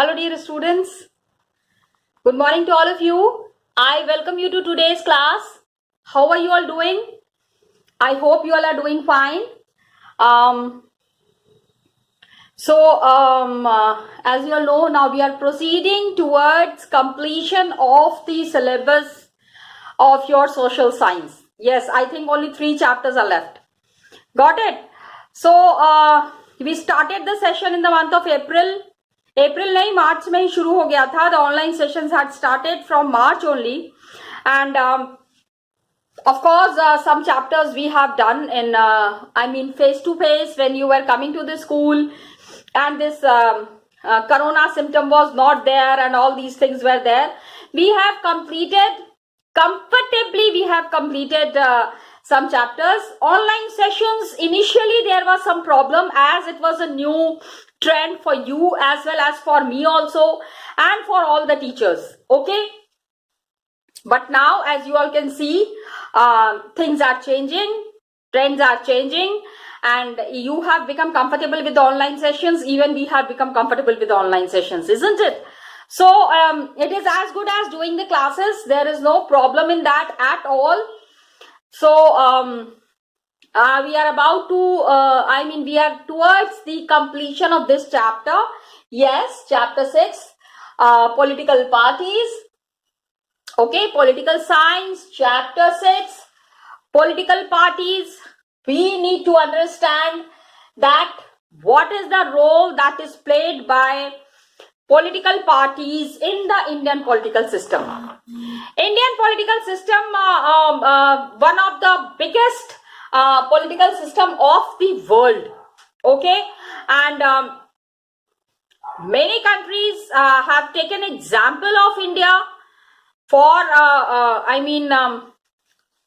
Hello dear students, good morning to all of you. I welcome you to today's class. How are you all doing? I hope you all are doing fine. As you all know, now we are proceeding towards completion of the syllabus of your social science. Yes, I think only 3 chapters are left. Got it? So we started the session in the month of April. April नहीं, मार्च में ही शुरू हो गया था. The online sessions had started from March only, and of course some chapters we have done in face to face when you were coming to the school, and this corona symptom was not there, and all these things were there. We have completed comfortably. We have completed some chapters. Online sessions, initially there was some problem as it was a new trend for you as well as for me also and for all the teachers. Okay, but now as you all can see, things are changing, trends are changing, and you have become comfortable with the online sessions. Even we have become comfortable with the online sessions, isn't it? So it is as good as doing the classes. There is no problem in that at all. So we are about to, we are towards the completion of this chapter. Yes, chapter 6, political parties. Okay, political science, chapter 6, political parties. We need to understand that what is the role that is played by political parties in the Indian political system. Indian political system, one of the biggest political system of the world. Okay, and many countries have taken example of India for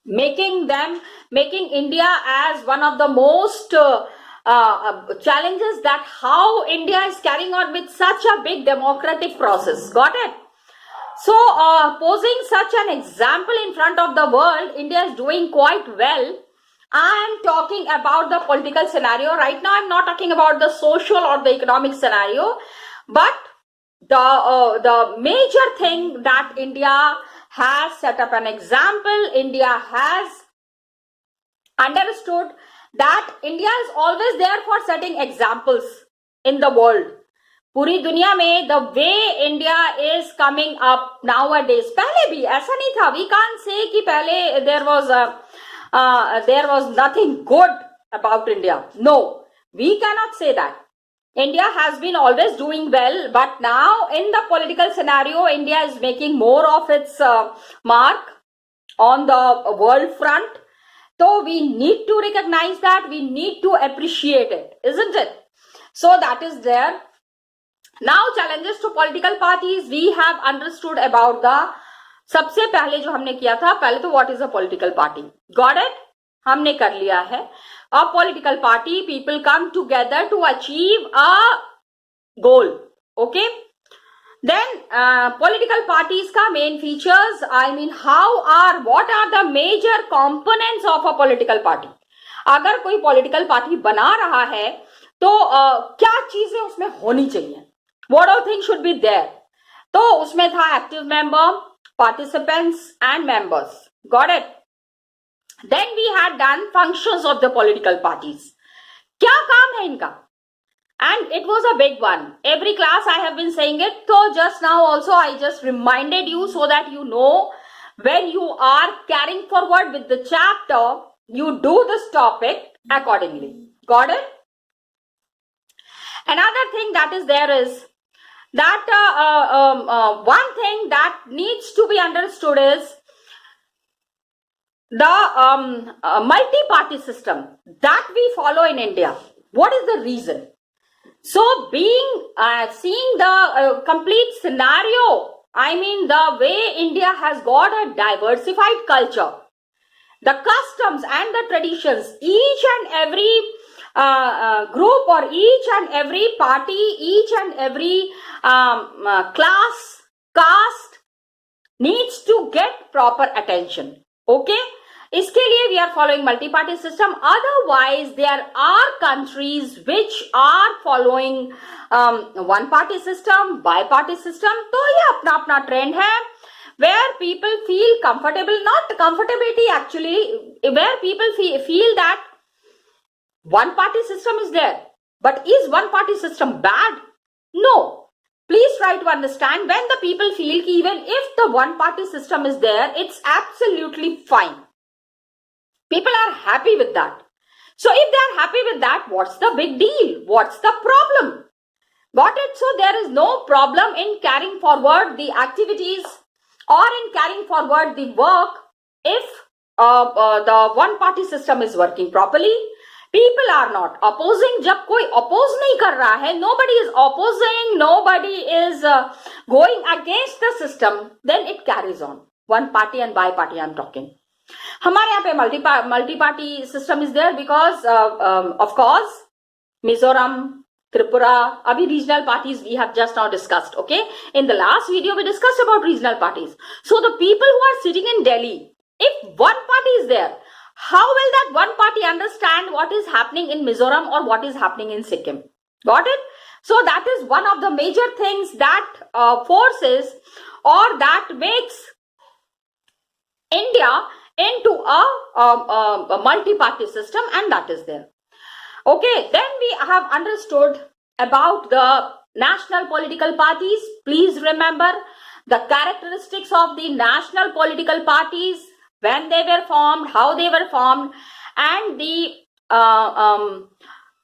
making India as one of the most challenges that how India is carrying on with such a big democratic process. Got it? So posing such an example in front of the world, India is doing quite well. I am talking about the political scenario. Right now I am not talking about the social or the economic scenario, but the major thing that India has set up an example. India has understood that India is always there for setting examples in the world. पूरी दुनिया में the way India is coming up nowadays, पहले भी ऐसा नहीं था. We can't say कि पहले there was nothing good about India. No, we cannot say that. India has been always doing well, but now in the political scenario, India is making more of its mark on the world front. So we need to recognize that, we need to appreciate it, isn't it? So that is there. Now challenges to political parties, we have understood about the, सबसे पहले जो हमने किया था, पहले तो what is a political party? Got it? हमने कर लिया है. A political party, people come together to achieve a goal. Okay? Then political parties का main features, what are the major components of a political party? अगर कोई political party बना रहा है तो क्या चीजें उसमें होनी चाहिए? What all things should be there? तो उसमें था active member, participants and members. Got it? Then we had done functions of the political parties. क्या काम है इनका? And it was a big one. Every class I have been saying it. So just now also I just reminded you so that you know when you are carrying forward with the chapter, you do this topic accordingly. Got it? Another thing that is there is that one thing that needs to be understood is the multi-party system that we follow in India. What is the reason? So seeing the complete scenario, the way India has got a diversified culture, the customs and the traditions, each and every group or each and every party, each and every class, caste needs to get proper attention. Okay? इसके लिए we are following multi party system. Otherwise there are countries which are following one party system, bi party system. तो ये अपना अपना trend है. Where people feel comfortable, not comfortability actually, where people feel that one party system is there. But is one party system bad? No. Please try to understand, when the people feel even if the one party system is there, it's absolutely fine. People are happy with that. So if they are happy with that, what's the big deal? What's the problem? Got it? So there is no problem in carrying forward the activities or in carrying forward the work if the one party system is working properly. People are not opposing. जब कोई oppose नहीं कर रहा है, nobody is opposing, nobody is going against the system, then it carries on. One party and by party I'm talking. हमारे यहाँ पे multi party system is there because of course Mizoram, Tripura, abhi regional parties we have just now discussed, okay? In the last video we discussed about regional parties. So the people who are sitting in Delhi, if one party is there, how will that one party understand what is happening in Mizoram or what is happening in Sikkim? Got it? So that is one of the major things that forces or that makes India into a multi-party system, and that is there. Okay, then we have understood about the national political parties. Please remember the characteristics of the national political parties, when they were formed, how they were formed, and the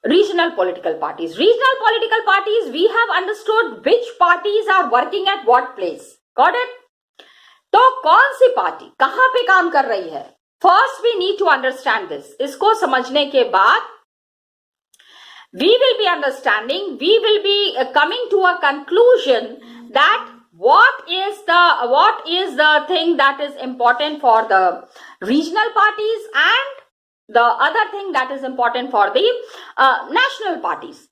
regional political parties. Regional political parties, we have understood which parties are working at what place. Got it? तो कौन सी party कहां पे काम कर रही है? First we need to understand this. इसको समझने के बाद we will be understanding, we will be coming to a conclusion that what is the thing that is important for the regional parties and the other thing that is important for the national parties.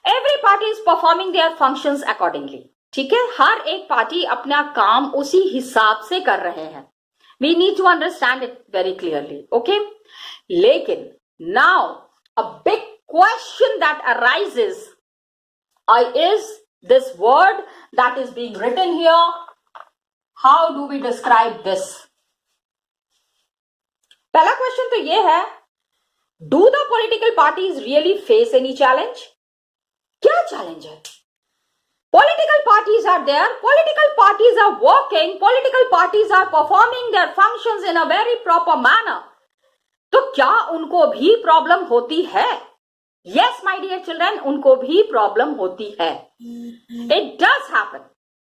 Every party is performing their functions accordingly. ठीक है, हर एक party अपना काम उसी हिसाब से कर रहे हैं. We need to understand it very clearly. Okay, लेकिन now a big question that arises is this word that is being written here. How do we describe this? पहला क्वेश्चन तो ये है, do the political parties really face any challenge? क्या challenge है? Political parties are there, political parties are working, political parties are performing their functions in a very proper manner. तो क्या उनको भी प्रॉब्लम होती है? Yes, my dear children, उनको भी प्रॉब्लम होती है. It does happen.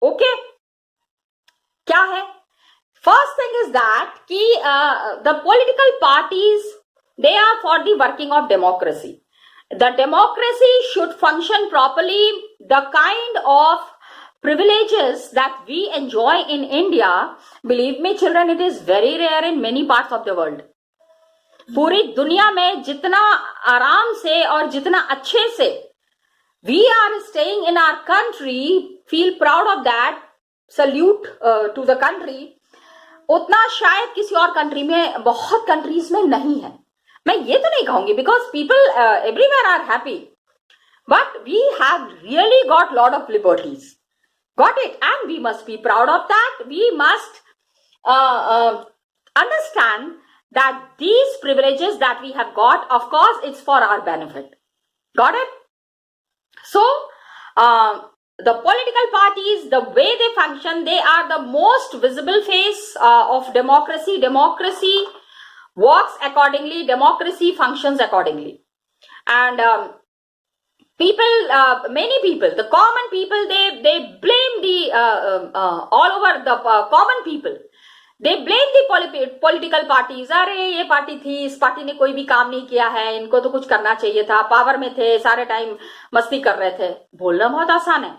Okay? क्या है? First thing is that कि the political parties, they are for the working of democracy. The democracy should function properly. The kind of privileges that we enjoy in India, believe me children, it is very rare in many parts of the world. पूरी दुनिया में जितना आराम से और जितना अच्छे से we are staying in our country, feel proud of that, salute to the country, उतना शायद किसी और कंट्री में, बहुत कंट्रीज में नहीं है. मैं ये तो नहीं कहूंगी because people everywhere are happy, but we have really got lot of liberties. Got it? And we must be proud of that. We must understand that these privileges that we have got, of course, it's for our benefit. Got it? So, the political parties, the way they function, they are the most visible face of democracy. Democracy works accordingly. Democracy functions accordingly. And many people, the common people, they blame the all over the common people. They blame the political parties. अरे ये party थी, इस party ने कोई भी काम नहीं किया है, इनको तो कुछ करना चाहिए था, पावर में थे, सारे टाइम मस्ती कर रहे थे. बोलना बहुत आसान है.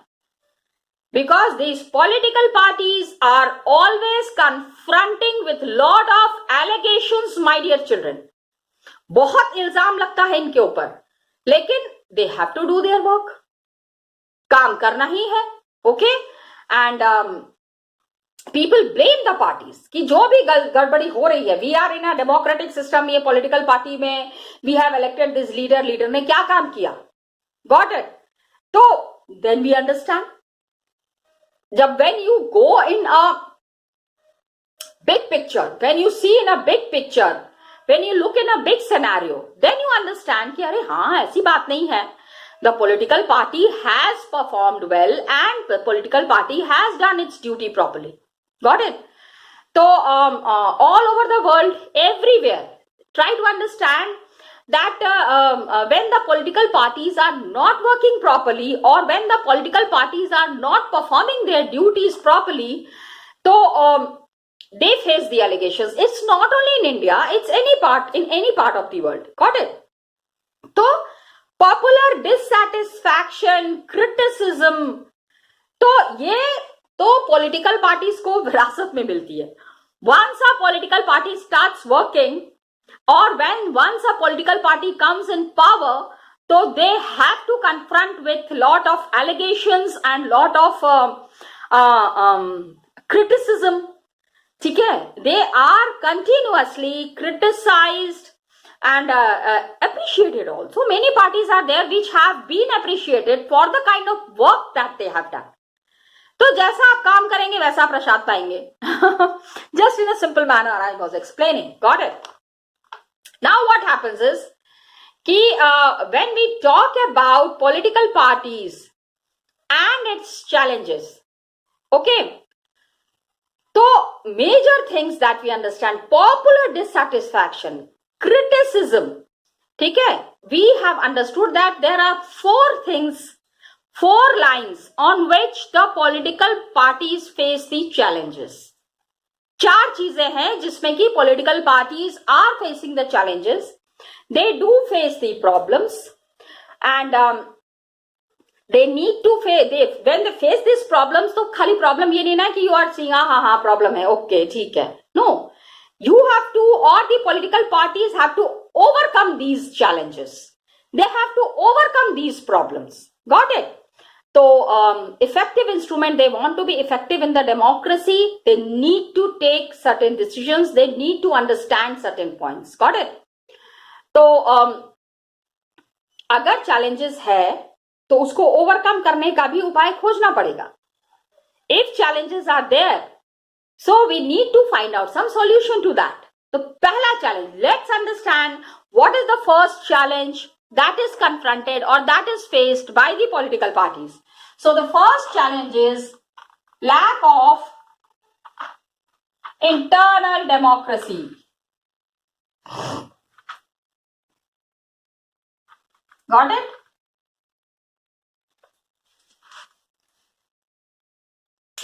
Because these political parties are always confronting with lot of allegations, my dear children. बहुत इल्जाम लगता है इनके ऊपर, लेकिन they have to do their work. काम करना ही है. Okay? And people blame the parties कि जो भी गड़बड़ी हो रही है, we are in a democratic system, ये political party में we have elected this leader, leader ने क्या काम किया, got it? तो then we understand. जब when you go in a big picture, when you see in a big picture, when you look in a big scenario, then you understand कि अरे हाँ ऐसी बात नहीं है. The political party has performed well and the political party has done its duty properly. Got it? So all over the world, everywhere, try to understand that when the political parties are not working properly or when the political parties are not performing their duties properly, so they face the allegations. It's not only in India, it's in any part of the world. Got it? So popular dissatisfaction, criticism, तो ये तो political parties को विरासत में मिलती है. Once a political party starts working or once a political party comes in power, so they have to confront with lot of allegations and lot of criticism. ठीक है, they are continuously criticized and appreciated also. Many parties are there which have been appreciated for the kind of work that they have done. तो जैसा आप काम करेंगे वैसा प्रसाद पाएंगे. Just in a simple manner I was explaining. Got it? Now what happens is कि when we talk about political parties and its challenges, okay, so major things that we understand: popular dissatisfaction, criticism. ठीक है, we have understood that there are four lines on which the political parties face the challenges. चार चीजें हैं जिसमें कि political parties are facing the challenges. They do face the problems and they need to face. When they face these problems, तो खाली problem ये नहीं ना कि you are saying हाँ problem है, okay ठीक है. No, you have to, or the political parties have to overcome these challenges. They have to overcome these problems. Got it? So effective instrument, they want to be effective in the democracy, they need to take certain decisions, they need to understand certain points. Got it? तो अगर challenges है तो उसको overcome करने का भी उपाय खोजना पड़ेगा. If challenges are there, so we need to find out some solution to that. तो पहला challenge, let's understand what is the first challenge that is confronted or that is faced by the political parties. So the first challenge is lack of internal democracy. Got it?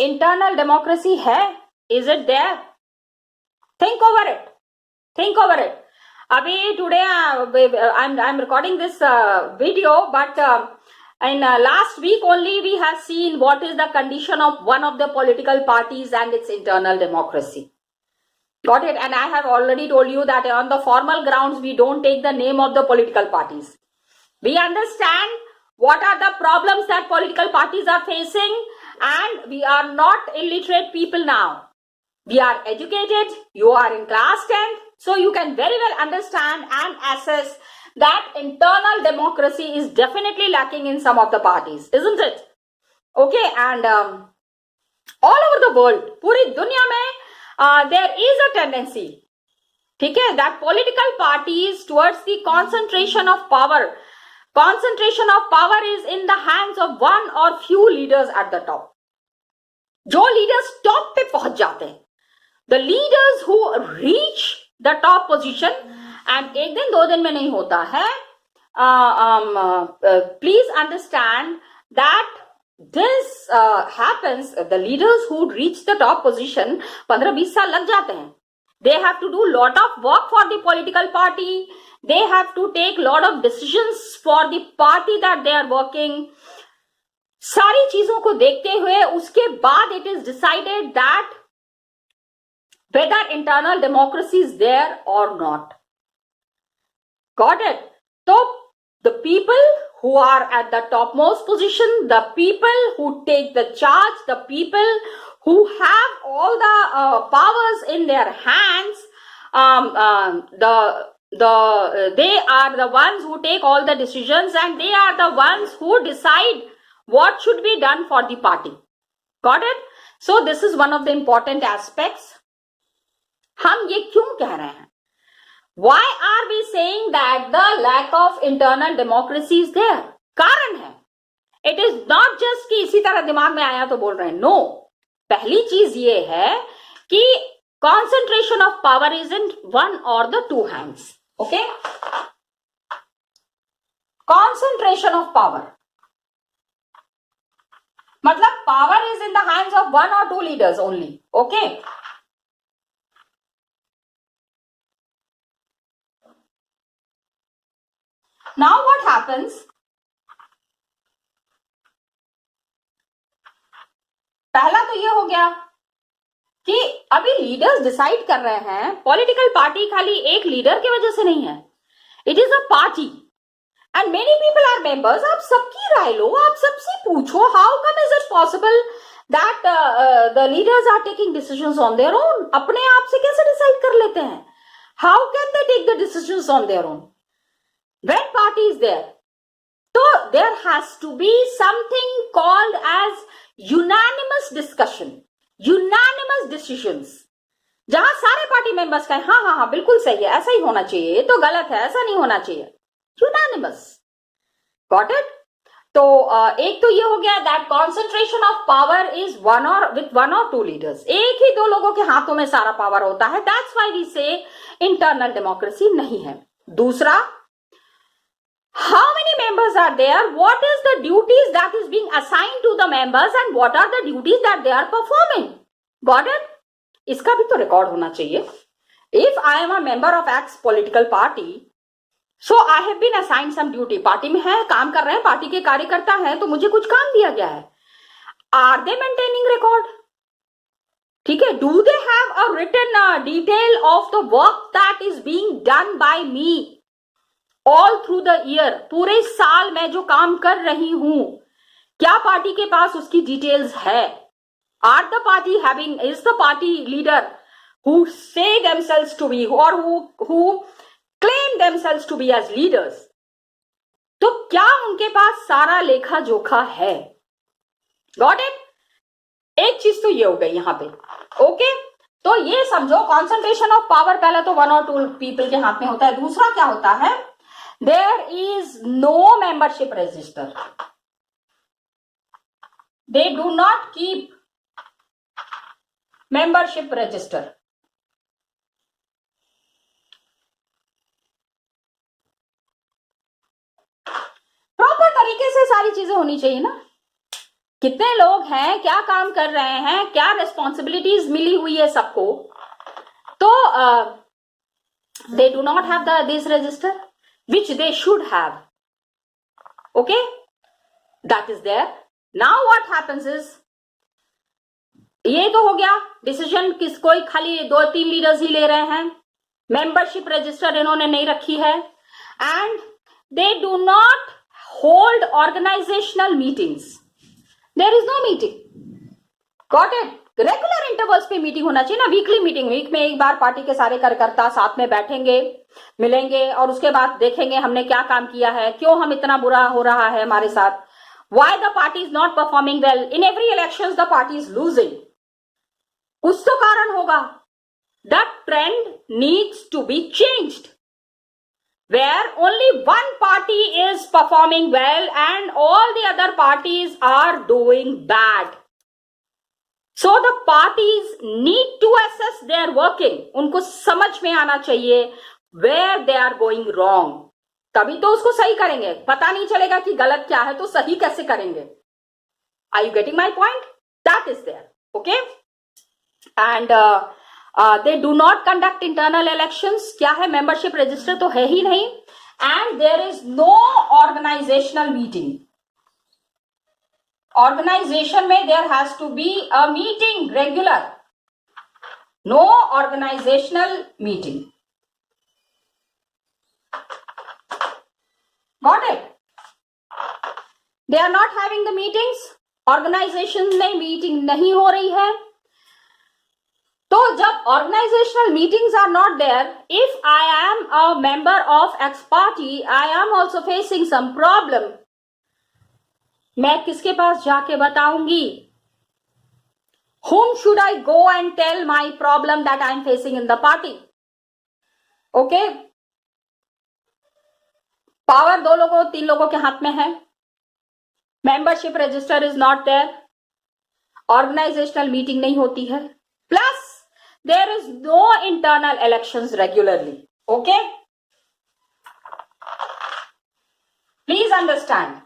Internal democracy है? Is it there? Think over it. Think over it. Abhi today I'm recording this video, but in last week only we have seen what is the condition of one of the political parties and its internal democracy. Got it? And I have already told you that on the formal grounds we don't take the name of the political parties. We understand what are the problems that political parties are facing, and we are not illiterate people now. We are educated, you are in class 10th, so you can very well understand and assess that internal democracy is definitely lacking in some of the parties, isn't it? Okay, and all over the world, पूरी दुनिया में there is a tendency, ठीक है, that political parties towards the concentration of power is in the hands of one or few leaders at the top. जो leaders top पे पहुंच जाते हैं, the leaders who reach the top position, and एक दिन दो दिन में नहीं होता है, please understand that this happens, the leaders who reach the top position 15-20 साल लग जाते हैं. They have to do lot of work for the political party, they have to take lot of decisions for the party that they are working. सारी चीजों को देखते हुए उसके बाद it is decided that whether internal democracy is there or not. Got it? So the people who are at the topmost position, the people who take the charge, the people who have all the powers in their hands, they are the ones who take all the decisions, and they are the ones who decide what should be done for the party. Got it? So this is one of the important aspects. हम ये क्यों कह रहे हैं? Why are we saying that the lack of internal democracy is there? कारण है, it is not just कि इसी तरह दिमाग में आया तो बोल रहे हैं. No, पहली चीज ये है कि concentration of power is in one or the two hands. Okay? Concentration of power मतलब power is in the hands of one or two leaders only. Okay? Now what happens? पहला तो ये हो गया कि अभी लीडर्स डिसाइड कर रहे हैं. पॉलिटिकल पार्टी खाली एक लीडर की वजह से नहीं है. It is a party and many people are members. आप सबकी राय लो, आप सबसे पूछो, how come is it possible that the leaders are taking decisions on their own? अपने आप से कैसे डिसाइड कर लेते हैं? How can they take the decisions on their own when party is there? So there has to be something called as unanimous discussion, unanimous decisions, जहां सारे party members कहें हाँ हाँ हाँ बिल्कुल सही है, ऐसा ही होना चाहिए, ये तो गलत है, ऐसा नहीं होना चाहिए. unanimous. Got it? तो एक तो ये हो गया that concentration of power is with one or two leaders. एक ही दो लोगों के हाथों में सारा पावर होता है. That's why we say internal democracy नहीं है. दूसरा, how many members are there? What is the duties that is being assigned to the members and what are the duties that they are performing? Got it? इसका भी तो record होना चाहिए. If I am a member of X political party, so I have been assigned some duty. Party में है, काम कर रहे हैं, पार्टी के कार्यकर्ता हैं, तो मुझे कुछ काम दिया गया है. Are they maintaining record? ठीक है. Do they have a written detail of the work that is being done by me? All through the year, पूरे साल मैं जो काम कर रही हूं, क्या पार्टी के पास उसकी डिटेल्स है? Are the party having, is the party leader who say themselves to be or who claim themselves to be as leaders, तो क्या उनके पास सारा लेखा जोखा है? Got it? एक चीज तो ये हो गई यहां पे. ओके, तो ये समझो concentration of power पहले तो one or two people के हाथ में होता है. दूसरा क्या होता है? There is no membership register. They do not keep membership register. Proper तरीके से सारी चीजें होनी चाहिए ना. कितने लोग हैं, क्या काम कर रहे हैं, क्या रिस्पॉन्सिबिलिटीज मिली हुई है सबको, तो they do not have this register which they should have. Okay, that is there. Now what happens is, ये तो हो गया डिसीजन किस कोई खाली 2-3 लीडर्स ही ले रहे हैं. मेंबरशिप रजिस्टर इन्होंने नहीं रखी है and they do not hold organisational meetings. There is no meeting. Got it? Regular intervals पे मीटिंग होना चाहिए ना. वीकली मीटिंग, वीक में एक बार पार्टी के सारे कार्यकर्ता साथ में बैठेंगे, मिलेंगे और उसके बाद देखेंगे हमने क्या काम किया है, क्यों हम इतना बुरा हो रहा है हमारे साथ, why the party is not performing well. In every elections the party is losing. कुछ तो कारण होगा. That trend needs to be changed, where only one party is performing well and all the other parties are doing bad. So the parties need to assess their working. उनको समझ में आना चाहिए where they are going wrong. तभी तो उसको सही करेंगे. पता नहीं चलेगा कि गलत क्या है तो सही कैसे करेंगे. Are you getting my point? That is there. Okay? And they do not conduct internal elections. क्या है? Membership register तो है ही नहीं. And there is no organizational meeting. Organization में there has to be a meeting regular. No organizational meeting. Got it? They are not having the meetings. Organization में meeting नहीं हो रही है. तो जब organisational meetings are not there, if I am a member of X party, I am also facing some problem, मैं किसके पास जाके बताऊंगी? Whom should I go and tell my problem that I am facing in the party? Okay? Power 2 लोगों 3 लोगों के हाथ में है. Membership register is not there. Organisational meeting नहीं होती है. Plus there is no internal elections regularly. Okay, please understand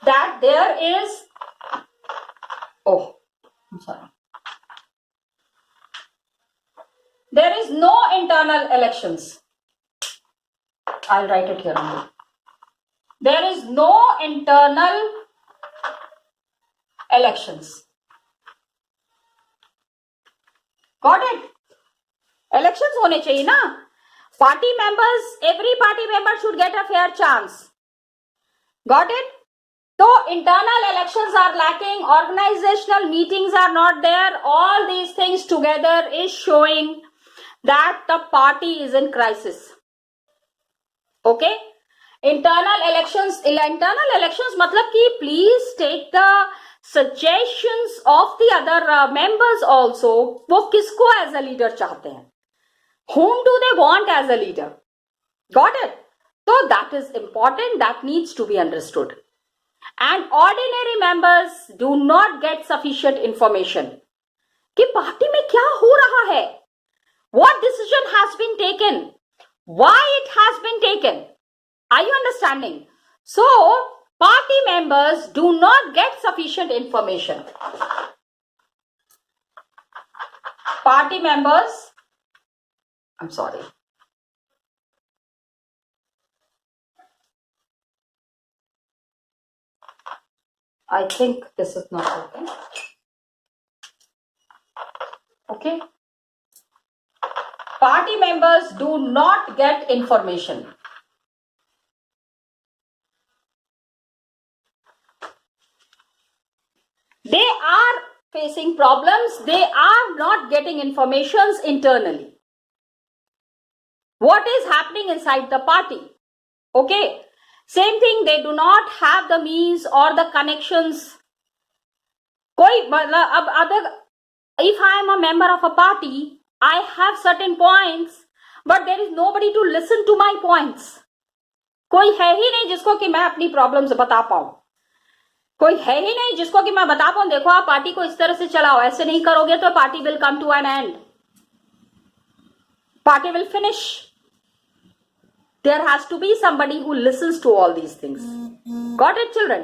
that there is, oh, I'm sorry, there is no internal elections. I'll write it here only. There is no internal elections. Got it? Elections होने चाहिए ना. Party members, every party member should get a fair chance. Got it? So internal elections are lacking, organizational meetings are not there. All these things together is showing that the party is in crisis. Okay? Internal elections मतलब कि please take the suggestions of the other members also. वो किसको as a leader चाहते हैं? Whom do they want as a leader? Got it? So that is important, that needs to be understood. And ordinary members do not get sufficient information कि party में क्या हो रहा है, what decision has been taken, why it has been taken. Are you understanding? So party members do not get sufficient information. Party members, I'm sorry, I think this is not okay. Okay. Party members do not get information. They are facing problems. They are not getting informations internally. What is happening inside the party? Okay. Same thing, they do not have the means or the connections. कोई मतलब अब other, if I am a member of a party, I have certain points, but there is nobody to listen to my points. कोई है ही नहीं जिसको कि मैं अपनी प्रॉब्लम्स बता पाऊं. कोई है ही नहीं जिसको कि मैं बता पाऊं, देखो आप पार्टी को इस तरह से चलाओ, ऐसे नहीं करोगे तो party will come to an end, party will finish. There has to be somebody who listens to all these things. Got it, children?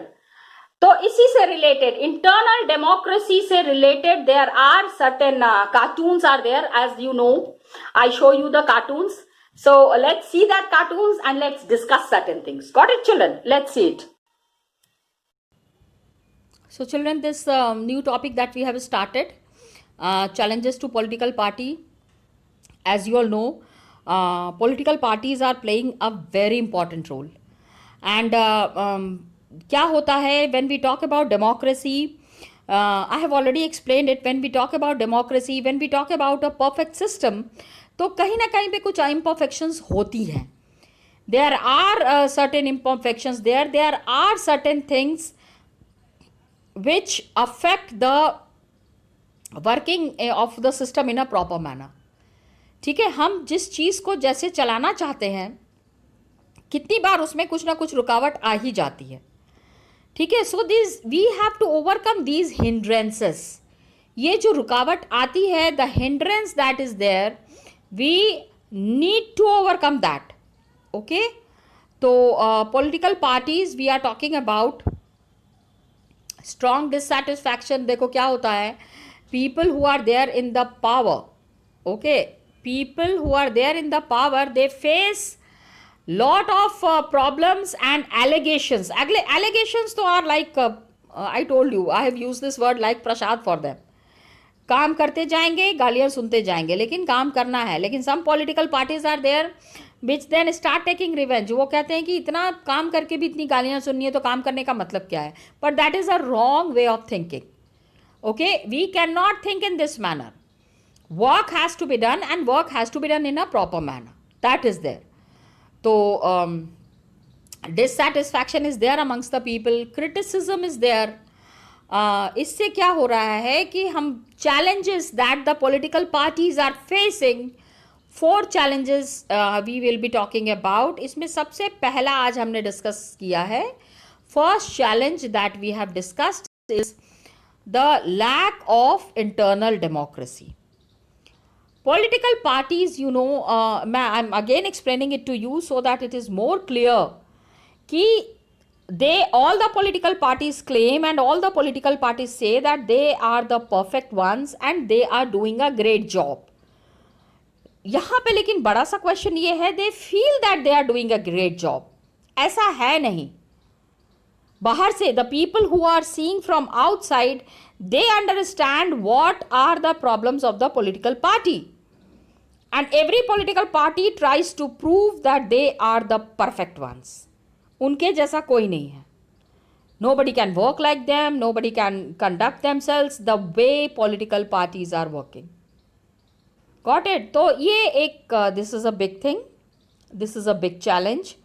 तो इसी से related, internal democracy से related, there are certain cartoons are there, as you know. I show you the cartoons. So let's see that cartoons and let's discuss certain things. Got it, children? Let's see it. So children, this new topic that we have started, challenges to political party. As you all know, political parties are playing a very important role. And क्या होता है when we talk about democracy, I have already explained it. When we talk about democracy, when we talk about a perfect system, तो कहीं ना कहीं पे कुछ imperfections होती हैं. There are certain imperfections there. There are certain things which affect the working of the system in a proper manner. ठीक है, हम जिस चीज़ को जैसे चलाना चाहते हैं, कितनी बार उसमें कुछ ना कुछ रुकावट आ ही जाती है. ठीक है, so this we have to overcome these hindrances. ये जो रुकावट आती है, the hindrance that is there, we need to overcome that. Okay, तो political parties we are talking about strong dissatisfaction. देखो क्या होता है, people who are there in the power, okay, people who are there in the power, they face lot of problems and allegations. Allegations to are like I told you, I have used this word like prasad for them. काम करते जाएंगे, गालियां सुनते जाएंगे, लेकिन काम करना है. लेकिन some political parties are there which then start taking revenge. वो कहते हैं कि इतना काम करके भी इतनी गालियां सुननी है तो काम करने का मतलब क्या है. But that is a wrong way of thinking. Okay, we cannot think in this manner. Work has to be done, and work has to be done in a proper manner. That is there. So dissatisfaction is there amongst the people, criticism is there. इससे क्या हो रहा है कि हम challenges that the political parties are facing, 4 challenges we will be talking about. इसमें सबसे पहला आज हमने डिस्कस किया है. First challenge that we have discussed is the lack of internal democracy. Political parties, you know, I'm again explaining it to you so that it is more clear कि all the political parties claim and all the political parties say that they are the perfect ones and they are doing a great job. यहाँ पे लेकिन बड़ा सा question ये है, they feel that they are doing a great job. ऐसा है नहीं. बाहर से the people who are seeing from outside, they understand what are the problems of the political party. And every political party tries to prove that they are the perfect ones. उनके जैसा कोई नहीं है. Nobody can work like them. Nobody can conduct themselves the way political parties are working. Got it? तो ये एक this is a big thing. This is a big challenge.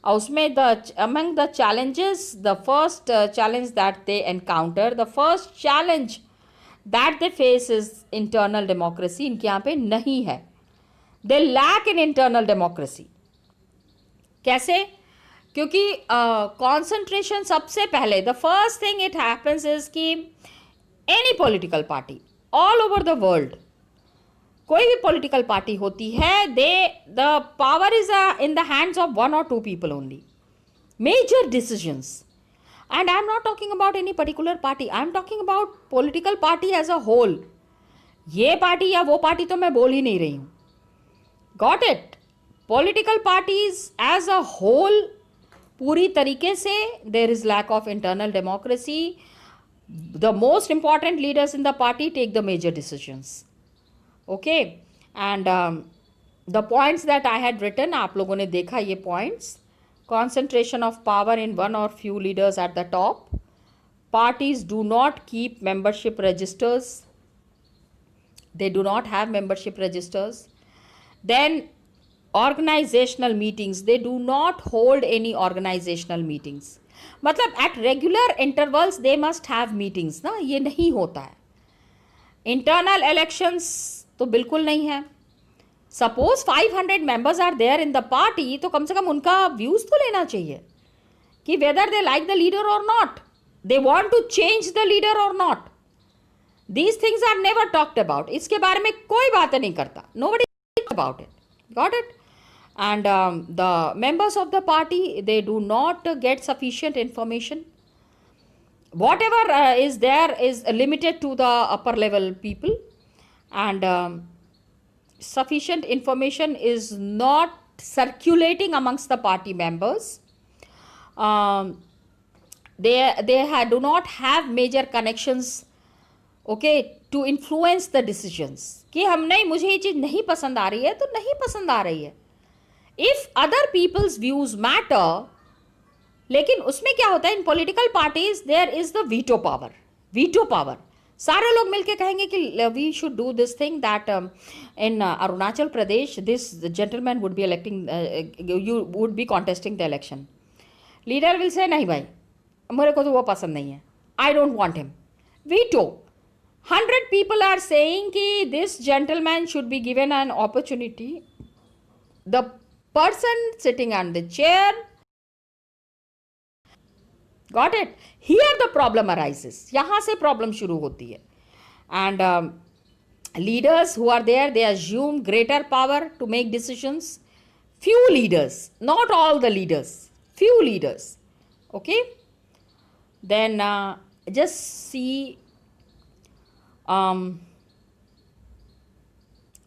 उसमें among the challenges, the first challenge that they encounter, the first challenge that they face is internal democracy. इनके यहाँ पे नहीं है. They lack in internal democracy. कैसे? क्योंकि concentration सबसे पहले, the first thing it happens is कि any political party all over the world, कोई भी political party होती है, the power is in the hands of 1 or 2 people only. Major decisions. And I'm not talking about any particular party. I'm talking about political party as a whole. ये party या वो party तो मैं बोल ही नहीं रही हूँ. Got it? Political parties as a whole, पूरी तरीके से there is lack of internal democracy. The most important leaders in the party take the major decisions. Okay, and the points that I had written, आप लोगों ने देखा ये points. Concentration of power in one or few leaders at the top. Parties do not keep membership registers. They do not have membership registers. Then organizational meetings, they do not hold any organizational meetings. मतलब at regular intervals they must have meetings ना, ये नहीं होता है. Internal elections तो बिल्कुल नहीं है. Suppose 500 members are there in the party, तो कम से कम उनका views तो लेना चाहिए कि whether they like the leader or not, they want to change the leader or not. These things are never talked about. इसके बारे में कोई बातें नहीं करता. Nobody talks about it. Got it? And the members of the party, they do not get sufficient information. Whatever is there is limited to the upper level people, and sufficient information is not circulating amongst the party members. They do not have major connections, okay, to influence the decisions. कि हम नहीं, मुझे ये चीज़ नहीं पसंद आ रही है तो नहीं पसंद आ रही है. If other people's views matter, लेकिन उसमें क्या होता है, in political parties there is the veto power. Veto power. सारे लोग मिलके कहेंगे कि we should do this thing that in Arunachal Pradesh this gentleman would be electing, you would be contesting the election. Leader will say नहीं भाई, मेरे को तो वो पसंद नहीं है. I don't want him. Veto. 100 people are saying कि this gentleman should be given an opportunity. The person sitting on the chair, got it? Here the problem arises. यहाँ से problem शुरू होती है. And leaders who are there, they assume greater power to make decisions. Few leaders, not all the leaders. Few leaders. Okay? Then just see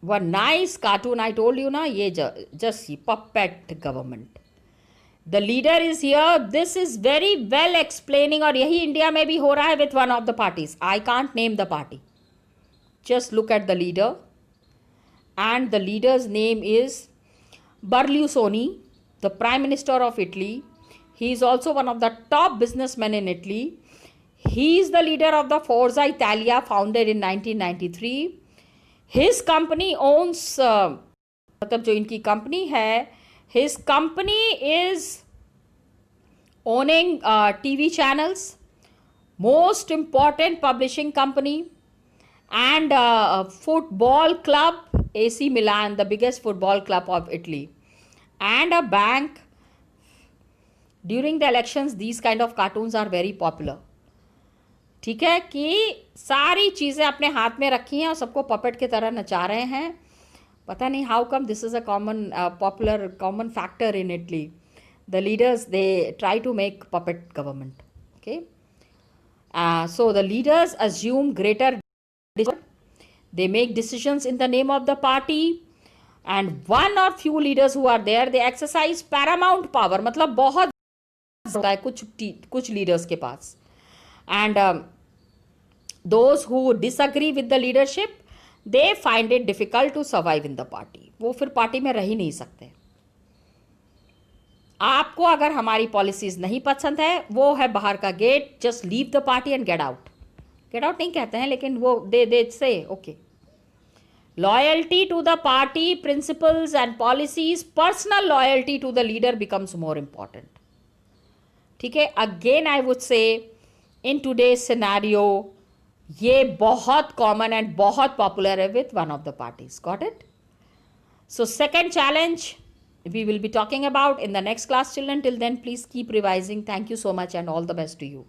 one nice cartoon I told you na, ye just see puppet government. The leader is here. This is very well explaining, और यही India में भी हो रहा है with one of the parties. I can't name the party. Just look at the leader, and the leader's name is Berlusconi, the Prime Minister of Italy. He is also one of the top businessmen in Italy. He is the leader of the Forza Italia, founded in 1993. His company owns, मतलब जो इनकी company है, his company is owning TV channels, most important publishing company, and football club, AC Milan, the biggest football club of Italy, and a bank. During the elections, these kind of cartoons are very popular. ठीक है, कि सारी चीज़ें अपने हाथ में रखी हैं और सबको पपेट की तरह नचा रहे हैं. पता नहीं how come this is a common popular common factor in Italy. The leaders, they try to make puppet government. Okay, so the leaders assume greater, they make decisions in the name of the party, and one or few leaders who are there, they exercise paramount power. मतलब बहुत होता है कुछ leaders के पास. And those who disagree with the leadership, they find it difficult to survive in the party. वो फिर party में रह ही नहीं सकते. आपको अगर हमारी पॉलिसीज नहीं पसंद है, वो है बाहर का gate, just leave the party and get out. Get out नहीं कहते हैं, लेकिन वो they say okay. Loyalty to the party principles and policies, personal loyalty to the leader becomes more important. ठीक है, again I would say in today scenario ये बहुत common and बहुत पॉपुलर है with one of the parties. Got it? So second challenge we will be talking about in the next class, children. Till then, please keep revising. Thank you so much and all the best to you.